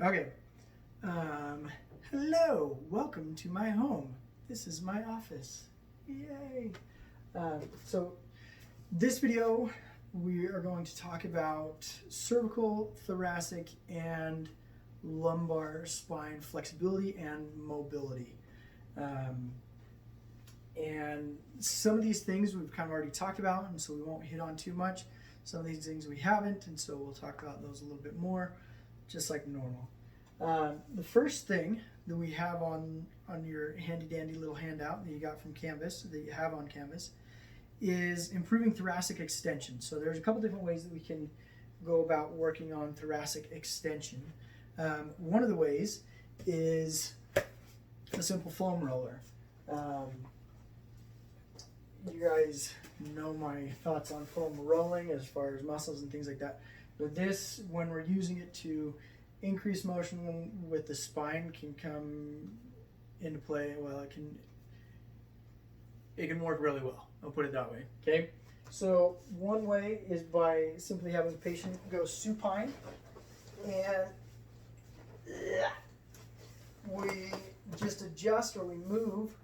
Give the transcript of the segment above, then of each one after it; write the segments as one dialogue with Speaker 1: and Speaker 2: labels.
Speaker 1: Okay. Hello. Welcome to my home. This is my office. Yay. So this video, we are going to talk about cervical, thoracic, and lumbar spine flexibility and mobility. And some of these things we've kind of already talked about, and so we won't hit on too much. Some of these things we haven't, and so we'll talk about those a little bit more, just like normal. The first thing that we have on your handy dandy little handout that you got from Canvas, that you have on Canvas, is improving thoracic extension. So there's a couple different ways that we can go about working on thoracic extension. One of the ways is a simple foam roller. You guys know my thoughts on foam rolling as far as muscles and things like that. But this, when we're using it to increase motion with the spine, can come into play. Well, it can work really well. I'll put it that way. Okay. So one way is by simply having the patient go supine, and we just adjust or we move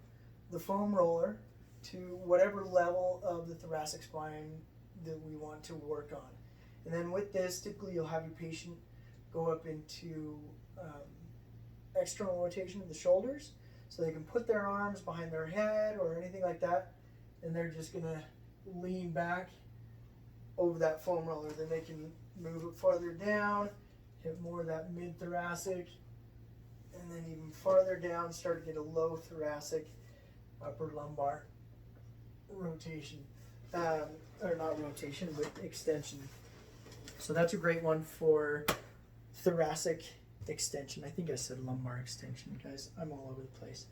Speaker 1: the foam roller to whatever level of the thoracic spine that we want to work on. And then with this, typically you'll have your patient go up into external rotation of the shoulders, so they can put their arms behind their head or anything like that, and they're just going to lean back over that foam roller. Then they can move it farther down, hit more of that mid-thoracic, and then even farther down, start to get a low thoracic, upper lumbar rotation. Or not rotation, but extension. So that's a great one for thoracic extension. I think I said lumbar extension, guys. I'm all over the place.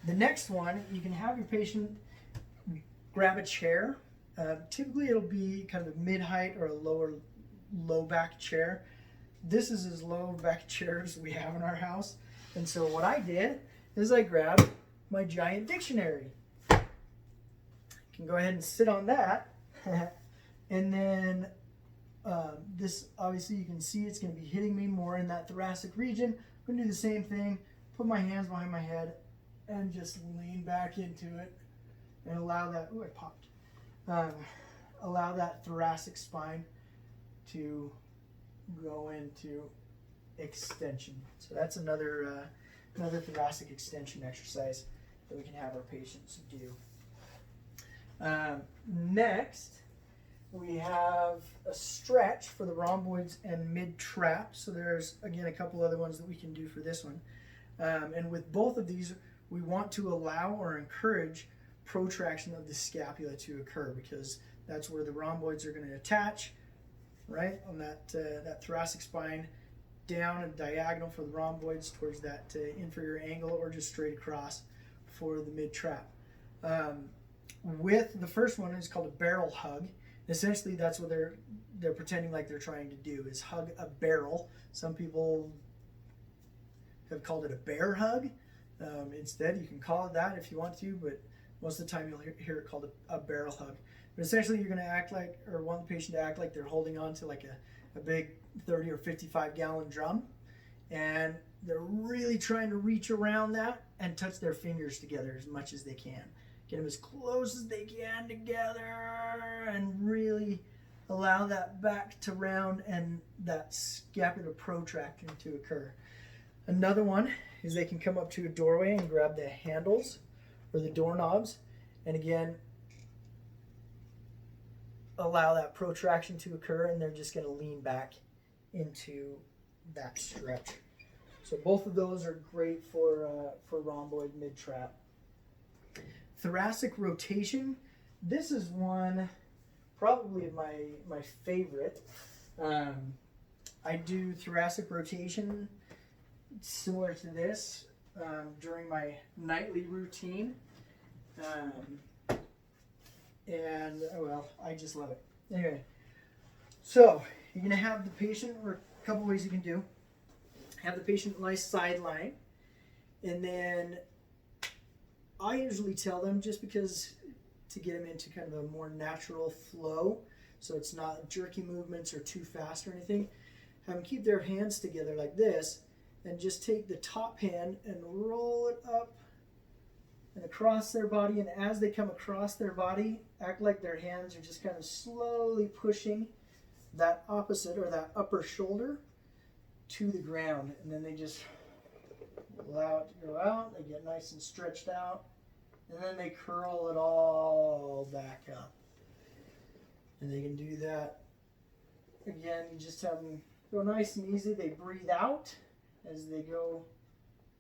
Speaker 1: The next one, you can have your patient grab a chair. Typically it'll be kind of a mid-height or a low back chair. This is as low back chair as we have in our house. And so what I did is I grabbed my giant dictionary. You can go ahead and sit on that. And then this, obviously you can see it's going to be hitting me more in that thoracic region. I'm going to do the same thing, put my hands behind my head and just lean back into it and allow that, ooh, I popped. Allow that thoracic spine to go into extension. So that's another thoracic extension exercise that we can have our patients do. Next, we have a stretch for the rhomboids and mid-trap. So there's, again, a couple other ones that we can do for this one. And with both of these, we want to allow or encourage protraction of the scapula to occur, because that's where the rhomboids are going to attach, right, on that thoracic spine, down and diagonal for the rhomboids towards that inferior angle, or just straight across for the mid-trap. With the first one, it's called a barrel hug. Essentially, that's what they're pretending like they're trying to do, is hug a barrel. Some people have called it a bear hug. Instead, you can call it that if you want to, but most of the time you'll hear it called a barrel hug. But essentially, you're going to act like, or want the patient to act like they're holding on to like a big 30 or 55 gallon drum, and they're really trying to reach around that and touch their fingers together as much as they can. Get them as close as they can together and really allow that back to round and that scapular protraction to occur. Another one is they can come up to a doorway and grab the handles or the doorknobs, and again allow that protraction to occur, and they're just going to lean back into that stretch. So both of those are great for rhomboid mid-trap. Thoracic rotation. This is one probably my favorite. I do thoracic rotation similar to this during my nightly routine. And well, I just love it. Anyway, so you're going to have the patient, or a couple ways you can do. Have the patient lie sideline, and then I usually tell them, just because to get them into kind of a more natural flow, so it's not jerky movements or too fast or anything, have them keep their hands together like this, and just take the top hand and roll it up and across their body. And as they come across their body, act like their hands are just kind of slowly pushing that opposite or that upper shoulder to the ground. And then they just allow it to go out. They get nice and stretched out. And then they curl it all back up. And they can do that. Again, you just have them go nice and easy. They breathe out as they go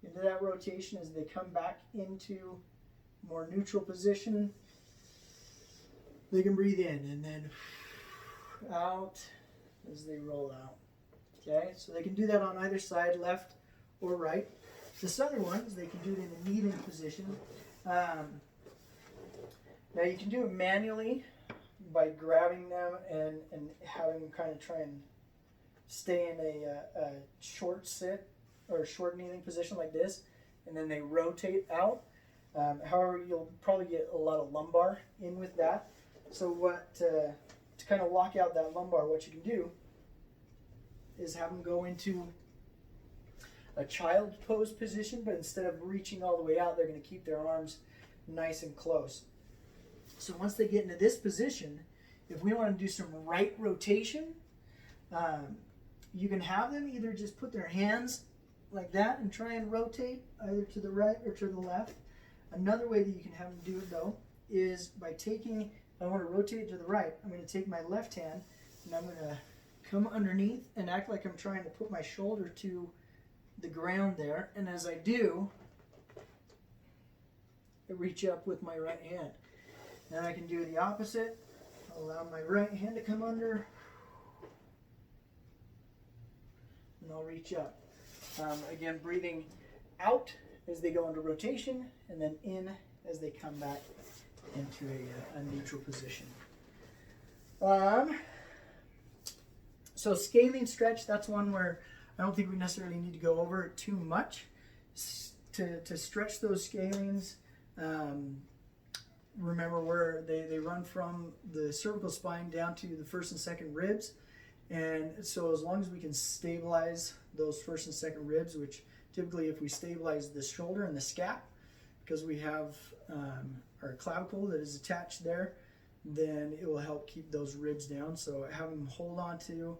Speaker 1: into that rotation. As they come back into more neutral position, they can breathe in and then out as they roll out. Okay, so they can do that on either side, left or right. This other ones, they can do it in a kneeling position. Now you can do it manually by grabbing them and having them kind of try and stay in a short sit or a short kneeling position like this, and then they rotate out. However, you'll probably get a lot of lumbar in with that. So what to kind of lock out that lumbar, what you can do is have them go into a child pose position, but instead of reaching all the way out, they're going to keep their arms nice and close. So once they get into this position, if we want to do some right rotation, you can have them either just put their hands like that and try and rotate either to the right or to the left. Another way that you can have them do it though is by taking, if I want to rotate to the right, I'm going to take my left hand and I'm going to come underneath and act like I'm trying to put my shoulder to the ground there. And as I do, I reach up with my right hand. Then I can do the opposite. I'll allow my right hand to come under and I'll reach up. Again, breathing out as they go into rotation and then in as they come back into a neutral position. So scaling stretch, that's one where I don't think we necessarily need to go over it too much. To stretch those scalings, remember where they run from the cervical spine down to the first and second ribs. And so as long as we can stabilize those first and second ribs, which typically if we stabilize the shoulder and the scap, because we have our clavicle that is attached there, then it will help keep those ribs down. So have them hold on to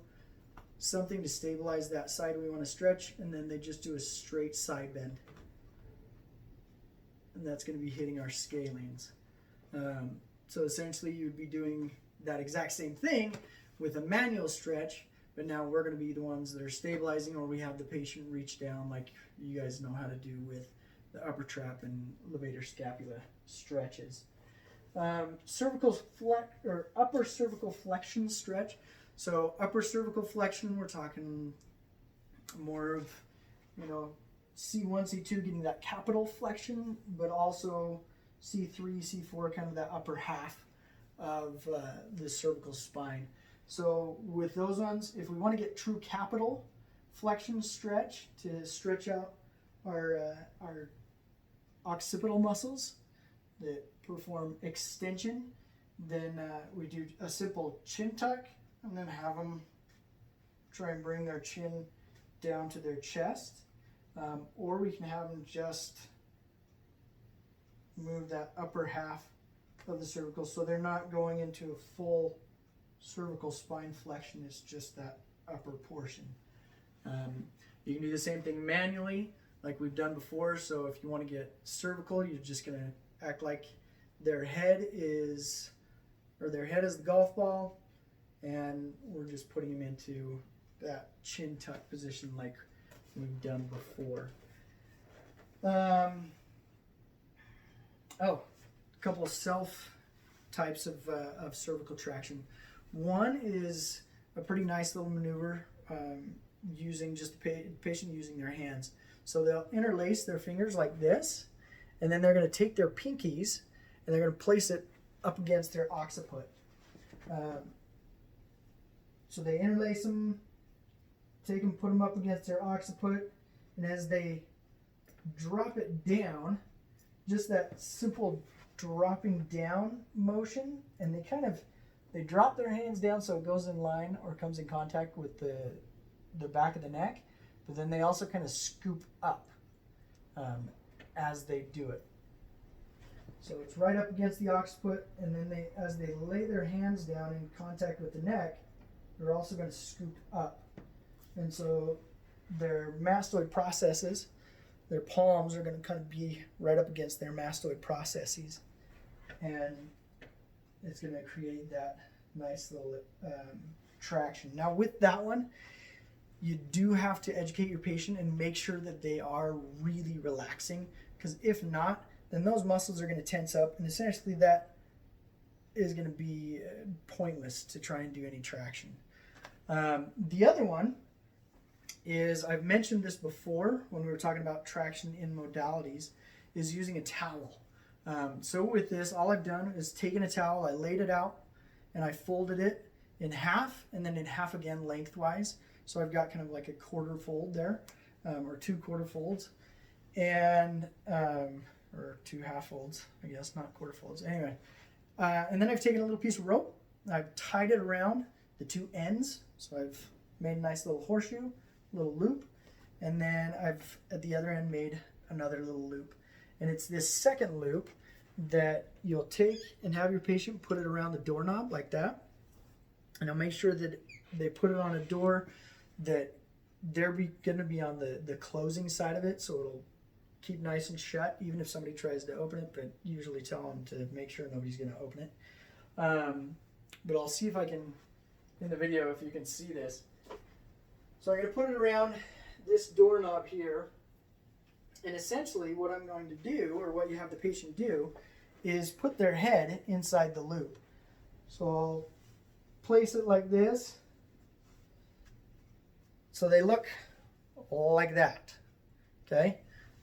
Speaker 1: something to stabilize that side we want to stretch, and then they just do a straight side bend. And that's going to be hitting our scalings. So essentially you'd be doing that exact same thing with a manual stretch, but now we're going to be the ones that are stabilizing, or we have the patient reach down like you guys know how to do with the upper trap and levator scapula stretches. Cervical flex or upper cervical flexion stretch. So upper cervical flexion, we're talking more of, C1, C2 getting that capital flexion, but also C3, C4, kind of that upper half of the cervical spine. So with those ones, if we want to get true capital flexion stretch to stretch out our occipital muscles that perform extension, then we do a simple chin tuck and then have them try and bring their chin down to their chest, or we can have them just move that upper half of the cervical so they're not going into a full cervical spine flexion. It's just that upper portion. You can do the same thing manually like we've done before. So if you want to get cervical, you're just going to act like their head is the golf ball, and we're just putting them into that chin tuck position like we've done before. A couple of self types of cervical traction. One is a pretty nice little maneuver using just the patient using their hands. So they'll interlace their fingers like this, and then they're going to take their pinkies and they're going to place it up against their occiput. So they interlace them, take them, put them up against their occiput, and as they drop it down, just that simple dropping down motion, and they drop their hands down so it goes in line or comes in contact with the the back of the neck, but then they also kind of scoop up as they do it. So it's right up against the occiput, and then as they lay their hands down in contact with the neck, they're also going to scoop up. And so their mastoid processes, their palms are going to kind of be right up against their mastoid processes. And it's going to create that nice little traction. Now with that one, you do have to educate your patient and make sure that they are really relaxing, because if not, then those muscles are going to tense up, and essentially that is going to be pointless to try and do any traction. The other one is, I've mentioned this before when we were talking about traction in modalities, is using a towel. So with this, all I've done is taken a towel, I laid it out, and I folded it in half, and then in half again lengthwise. So I've got kind of like a quarter fold there, or 2 quarter folds, and or 2 half folds, I guess, not quarter folds. Anyway, and then I've taken a little piece of rope, I've tied it around the 2 ends. So I've made a nice little horseshoe, little loop, and then I've at the other end made another little loop. And it's this second loop that you'll take and have your patient put it around the doorknob like that. And I'll make sure that they put it on a door that they're going to be on the closing side of it, so it'll keep nice and shut, even if somebody tries to open it, but usually tell them to make sure nobody's going to open it. But I'll see if I can, in the video, if you can see this. So I'm going to put it around this doorknob here, and essentially what I'm going to do, or what you have the patient do, is put their head inside the loop. So I'll place it like this, so they look like that, okay?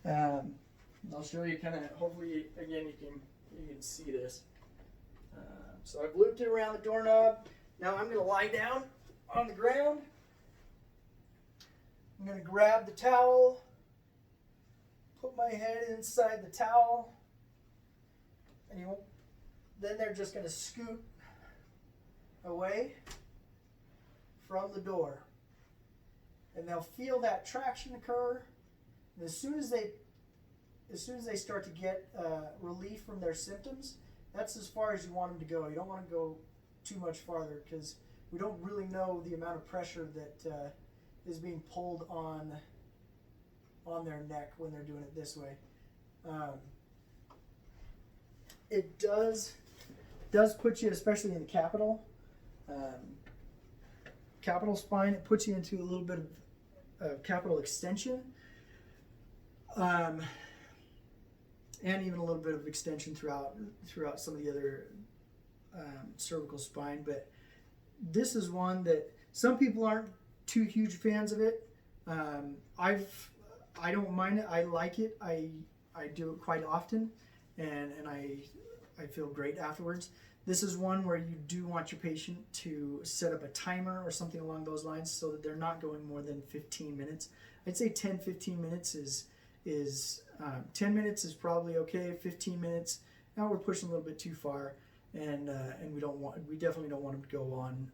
Speaker 1: I'll show you kind of, hopefully, again, you can see this. So I've looped it around the doorknob. Now I'm going to lie down on the ground. I'm going to grab the towel, put my head inside the towel, and then they're just going to scoot away from the door. And they'll feel that traction occur. And as soon as they start to get relief from their symptoms, that's as far as you want them to go. You don't want to go too much farther, because we don't really know the amount of pressure that is being pulled on their neck when they're doing it this way. It does put you, especially in the capital spine, it puts you into a little bit of capital extension, and even a little bit of extension throughout some of the other cervical spine. But this is one that some people aren't too huge fans of it. I don't mind it. I like it. I do it quite often, and I feel great afterwards. This is one where you do want your patient to set up a timer or something along those lines, so that they're not going more than 15 minutes. I'd say 10-15 minutes is 10 minutes is probably okay. 15 minutes, now we're pushing a little bit too far, and we definitely don't want them to go on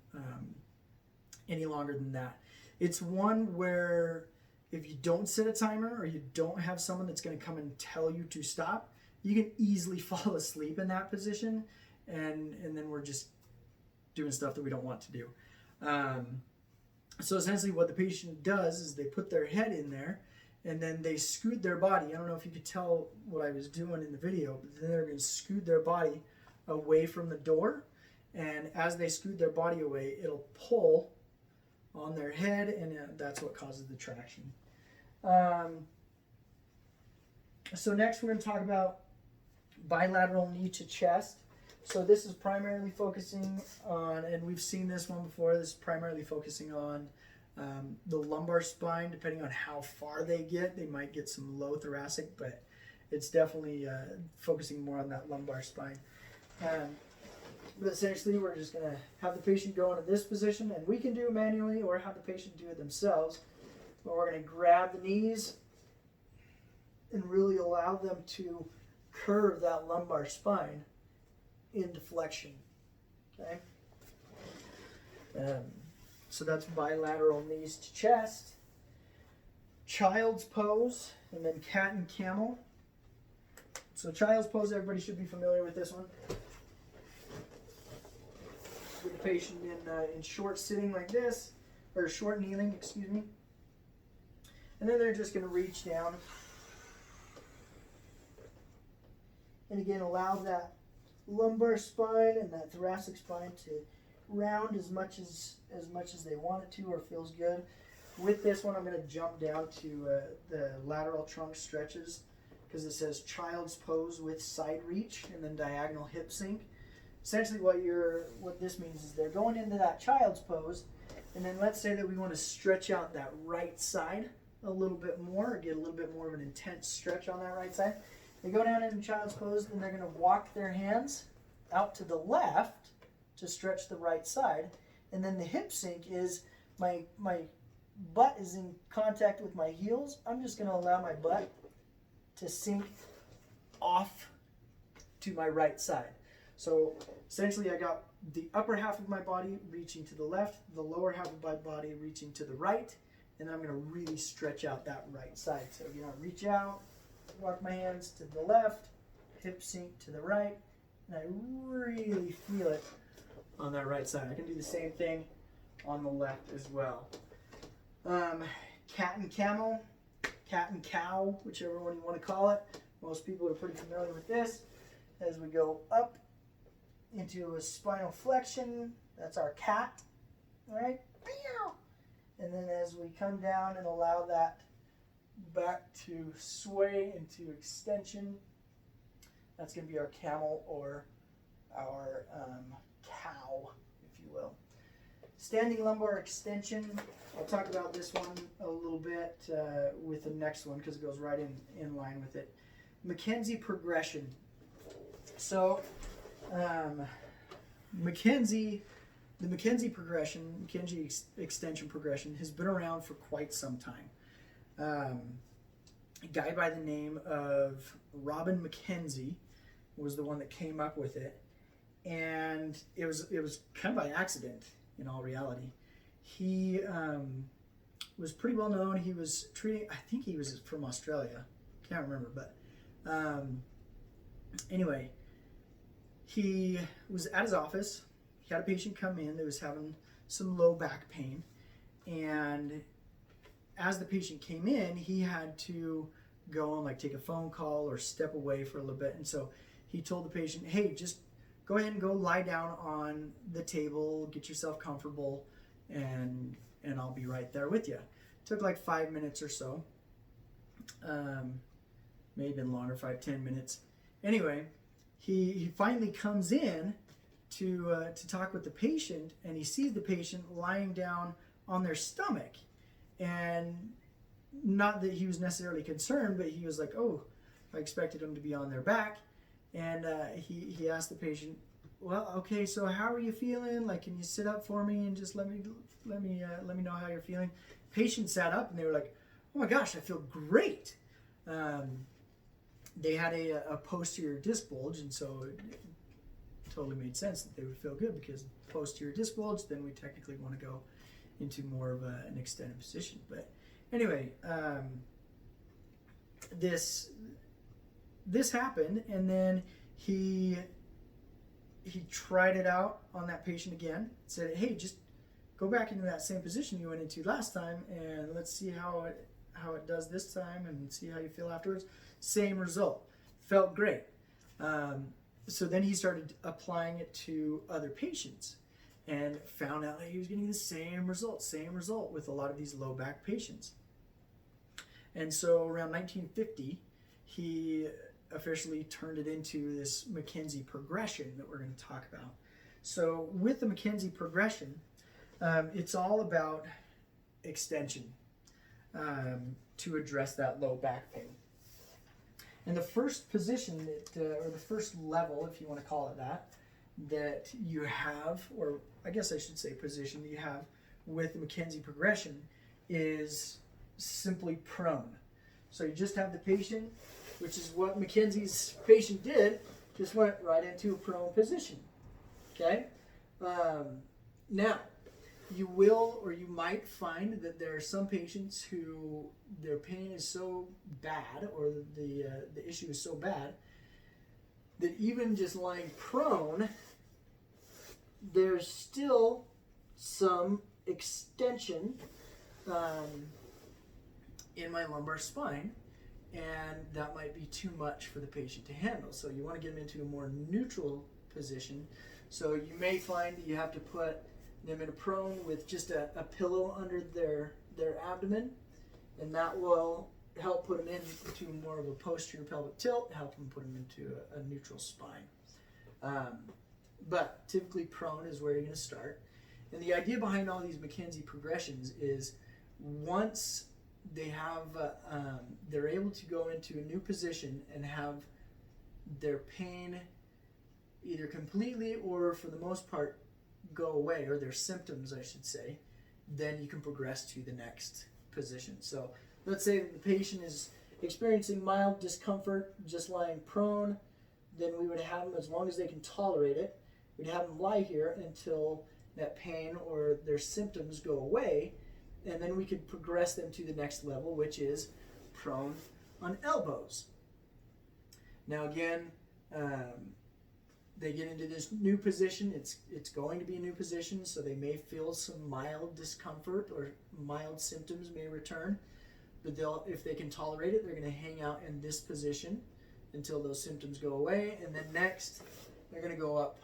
Speaker 1: any longer than that. It's one where if you don't set a timer, or you don't have someone that's going to come and tell you to stop, you can easily fall asleep in that position, and then we're just doing stuff that we don't want to do. So essentially what the patient does is they put their head in there, and then they scoot their body. I don't know if you could tell what I was doing in the video, but then they're going to scoot their body away from the door, and as they scoot their body away, it'll pull on their head, and that's what causes the traction. So next we're going to talk about bilateral knee to chest. So this is primarily focusing on, and we've seen this one before, this is primarily focusing on the lumbar spine. Depending on how far they get, they might get some low thoracic, but it's definitely focusing more on that lumbar spine. But essentially we're just going to have the patient go into this position, and we can do it manually or have the patient do it themselves. But we're going to grab the knees and really allow them to curve that lumbar spine into flexion. Okay. So that's bilateral knees to chest. Child's pose, and then cat and camel. So child's pose, everybody should be familiar with this one. With the patient in short sitting like this, or short kneeling, excuse me. And then they're just going to reach down. And again, allow that lumbar spine and that thoracic spine to round as much as they want it to or feels good. With this one, I'm going to jump down to the lateral trunk stretches because it says child's pose with side reach and then diagonal hip sink. Essentially what this means is they're going into that child's pose, and then let's say that we want to stretch out that right side a little bit more, or get a little bit more of an intense stretch on that right side. They go down into child's pose, and they're going to walk their hands out to the left to stretch the right side, and then the hip sink is my butt is in contact with my heels. I'm just going to allow my butt to sink off to my right side. So essentially I got the upper half of my body reaching to the left, the lower half of my body reaching to the right, and then I'm going to really stretch out that right side. So reach out, walk my hands to the left, hip sink to the right, and I really feel it on that right side. I can do the same thing on the left as well. Cat and camel, cat and cow, whichever one you want to call it. Most people are pretty familiar with this. As we go up into a spinal flexion, that's our cat, right? And then as we come down and allow that back to sway into extension, that's going to be our camel or our cow, if you will. Standing lumbar extension, I'll talk about this one a little bit with the next one because it goes right in line with it. McKenzie progression. So the McKenzie progression, McKenzie extension progression has been around for quite some time. A guy by the name of Robin McKenzie was the one that came up with it, and it was kind of by accident in all reality. He was pretty well known. He was treating, I think he was from Australia, can't remember, but anyway, he was at his office. He had a patient come in that was having some low back pain, and as the patient came in, he had to go and take a phone call or step away for a little bit. And so he told the patient, hey, just go ahead and go lie down on the table, get yourself comfortable, and I'll be right there with you. Took 5 minutes or so. May have been longer, 5-10 minutes. Anyway, he finally comes in to talk with the patient, and he sees the patient lying down on their stomach. And not that he was necessarily concerned, but he was like, oh, I expected them to be on their back. And he asked the patient, well, okay, so how are you feeling? Can you sit up for me and just let me know how you're feeling? Patient sat up, and they were like, oh my gosh, I feel great. They had a posterior disc bulge, and so it totally made sense that they would feel good, because posterior disc bulge, then we technically want to go into more of an extended position. But anyway, this happened, and then he tried it out on that patient again. Said, hey, just go back into that same position you went into last time, and let's see how it does this time, and see how you feel afterwards. Same result. Felt great. So then he started applying it to other patients, and found out that he was getting the same result with a lot of these low back patients. And so around 1950, he officially turned it into this McKenzie progression that we're going to talk about. So with the McKenzie progression, it's all about extension to address that low back pain. And the first position or the first level, if you want to call it that you have, or I guess I should say position that you have with the McKenzie progression, is simply prone. So you just have the patient, which is what McKenzie's patient did, just went right into a prone position. Okay? Now, you will or you might find that there are some patients who their pain is so bad, or the issue is so bad, that even just lying prone, there's still some extension in my lumbar spine, and that might be too much for the patient to handle. So you want to get them into a more neutral position. So you may find that you have to put them in a prone with just a pillow under their abdomen, and that will help put them into more of a posterior pelvic tilt, help them put them into a neutral spine. But typically prone is where you're going to start. And the idea behind all these McKenzie progressions is once they have, they're able to go into a new position and have their pain either completely or for the most part go away, or their symptoms I should say, then you can progress to the next position. So let's say that the patient is experiencing mild discomfort just lying prone, then we would have them, as long as they can tolerate it, we'd have them lie here until that pain or their symptoms go away, and then we could progress them to the next level, which is prone on elbows. Now again, they get into this new position. It's going to be a new position, so they may feel some mild discomfort or mild symptoms may return. But if they can tolerate it, they're going to hang out in this position until those symptoms go away. And then next, they're going to go up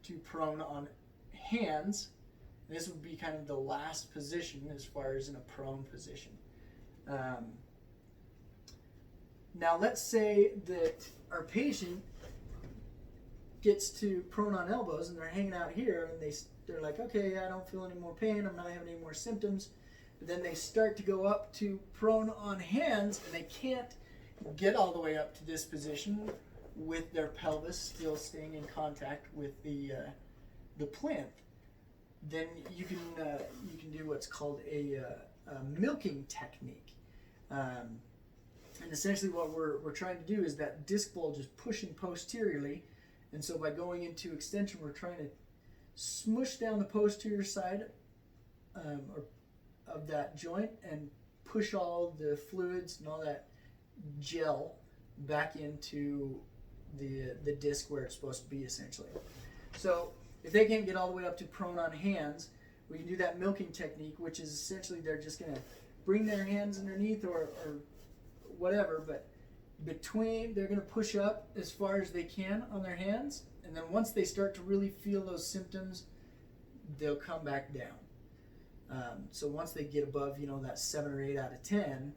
Speaker 1: to prone on hands. This would be kind of the last position as far as in a prone position. Now let's say that our patient gets to prone on elbows and they're hanging out here, and they're like, okay, I don't feel any more pain, I'm not having any more symptoms. But then they start to go up to prone on hands, and they can't get all the way up to this position with their pelvis still staying in contact with the plinth. Then you can do what's called a milking technique. And essentially what we're trying to do is that disc bulge is pushing posteriorly, and so by going into extension, we're trying to smush down the posterior side of that joint and push all the fluids and all that gel back into the disc where it's supposed to be, essentially. So if they can't get all the way up to prone on hands, we can do that milking technique, which is essentially they're just going to bring their hands underneath or whatever, but between, they're going to push up as far as they can on their hands, and then once they start to really feel those symptoms, they'll come back down. So once they get above, that 7 or 8 out of 10,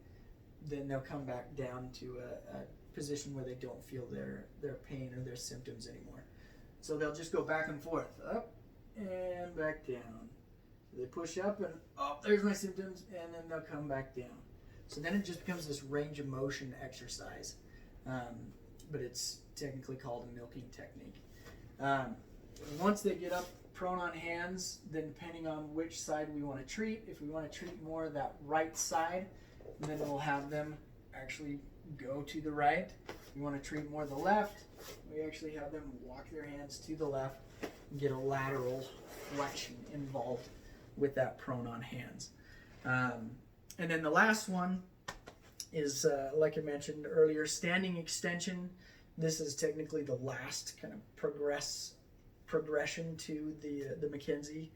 Speaker 1: then they'll come back down to a position where they don't feel their pain or their symptoms anymore. So they'll just go back and forth, up and back down. So they push up and, oh, there's my symptoms, and then they'll come back down. So then it just becomes this range of motion exercise, but it's technically called a milking technique. Once they get up prone on hands, then depending on which side we want to treat, if we want to treat more of that right side, then we'll have them actually go to the right. If we want to treat more the left, we actually have them walk their hands to the left and get a lateral flexion involved with that prone on hands. And then the last one is, like I mentioned earlier, standing extension. This is technically the last kind of progression to the McKenzie,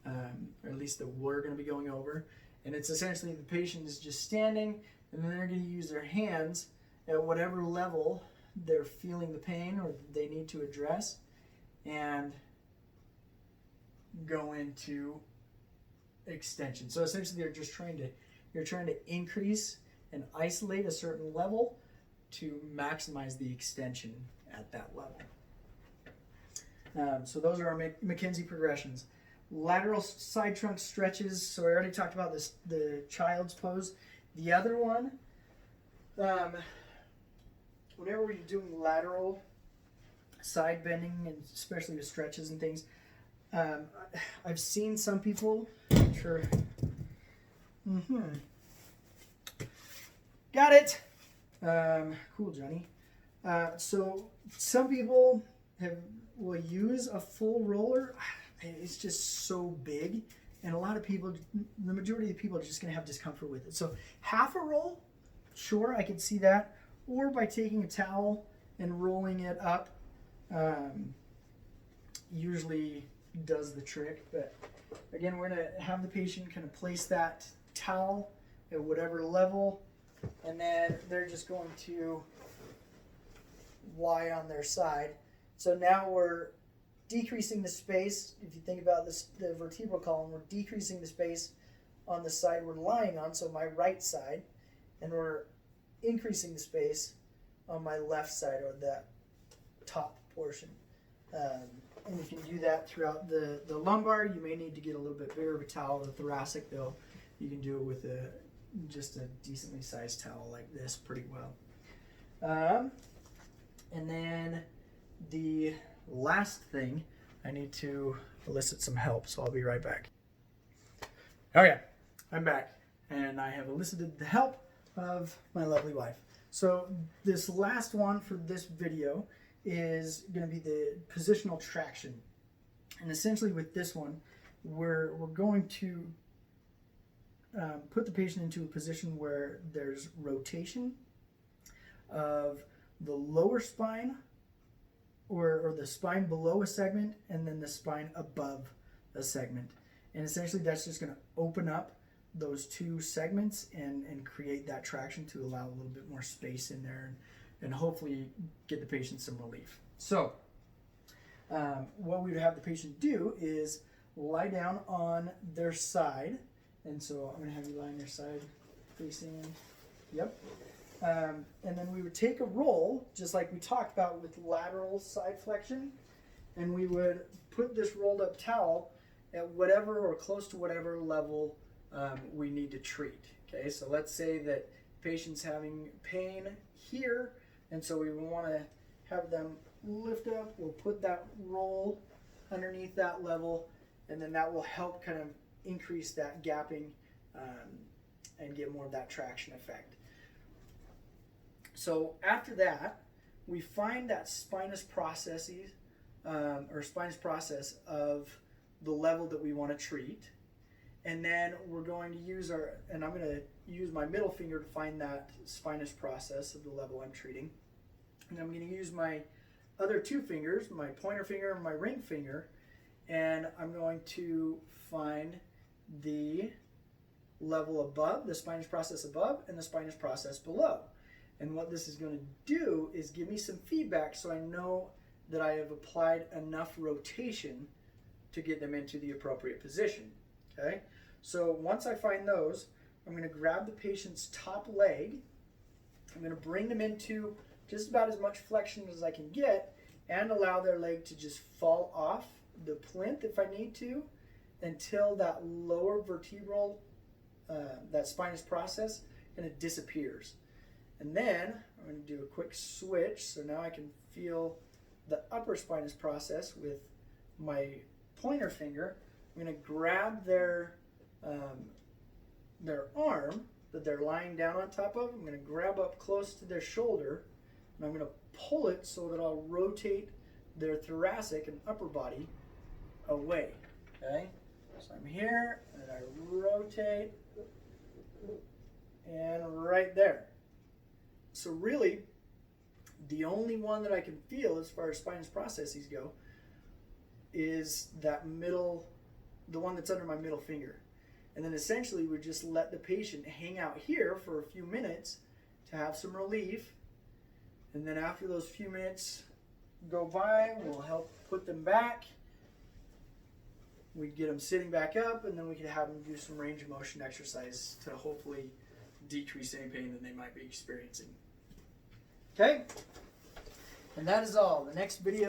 Speaker 1: or at least that we're going to be going over. And it's essentially the patient is just standing, and then they're going to use their hands at whatever level they're feeling the pain or they need to address, and go into extension. So essentially you're trying to increase and isolate a certain level to maximize the extension at that level. So those are our McKenzie progressions. Lateral side trunk stretches. So I already talked about this, the child's pose. The other one, whenever you're doing lateral side bending, and especially with stretches and things, I've seen some people, sure. Got it. Cool, Johnny. So some people will use a full roller. It's just so big and a lot of people, the majority of the people are just going to have discomfort with it. So half a roll, sure, I could see that, or by taking a towel and rolling it up, usually does the trick. But again, we're going to have the patient kind of place that towel at whatever level, and then they're just going to lie on their side. So now we're decreasing the space. If you think about this, the vertebral column, we're decreasing the space on the side we're lying on, so my right side, and we're increasing the space on my left side, or that top portion. And if you do that throughout the lumbar, you may need to get a little bit bigger of a towel. The thoracic, though, you can do it with just a decently sized towel like this pretty well. And then the last thing, I need to elicit some help, so I'll be right back. Okay, I'm back, and I have elicited the help of my lovely wife. So this last one for this video is going to be the positional traction. And essentially with this one, we're going to put the patient into a position where there's rotation of the lower spine, or the spine below a segment, and then the spine above a segment. And essentially that's just going to open up those two segments and create that traction to allow a little bit more space in there, and hopefully get the patient some relief. So what we would have the patient do is lie down on their side. And so I'm going to have you lie on your side facing, yep. And then we would take a roll, just like we talked about with lateral side flexion, and we would put this rolled up towel at whatever or close to whatever level we need to treat. Okay, so let's say that patient's having pain here, and so we want to have them lift up. We'll put that roll underneath that level, and then that will help kind of increase that gapping and get more of that traction effect. So after that, we find that spinous process of the level that we want to treat, and then we're going to use I'm going to use my middle finger to find that spinous process of the level I'm treating, and I'm going to use my other two fingers, my pointer finger and my ring finger, and I'm going to find the level above, the spinous process above, and the spinous process below. And what this is going to do is give me some feedback so I know that I have applied enough rotation to get them into the appropriate position. Okay? So once I find those, I'm going to grab the patient's top leg. I'm going to bring them into just about as much flexion as I can get, and allow their leg to just fall off the plinth if I need to, until that lower vertebral, that spinous process kind of disappears. And then I'm going to do a quick switch, so now I can feel the upper spinous process with my pointer finger. I'm going to grab their arm that they're lying down on top of. I'm going to grab up close to their shoulder, and I'm going to pull it so that I'll rotate their thoracic and upper body away. Okay, so I'm here, and I rotate, and right there. So really, the only one that I can feel as far as spinous processes go is that middle, the one that's under my middle finger. And then essentially we just let the patient hang out here for a few minutes to have some relief. And then after those few minutes go by, we'll help put them back. We get them sitting back up, and then we can have them do some range of motion exercise to hopefully decrease any pain that they might be experiencing. Okay? And that is all. The next video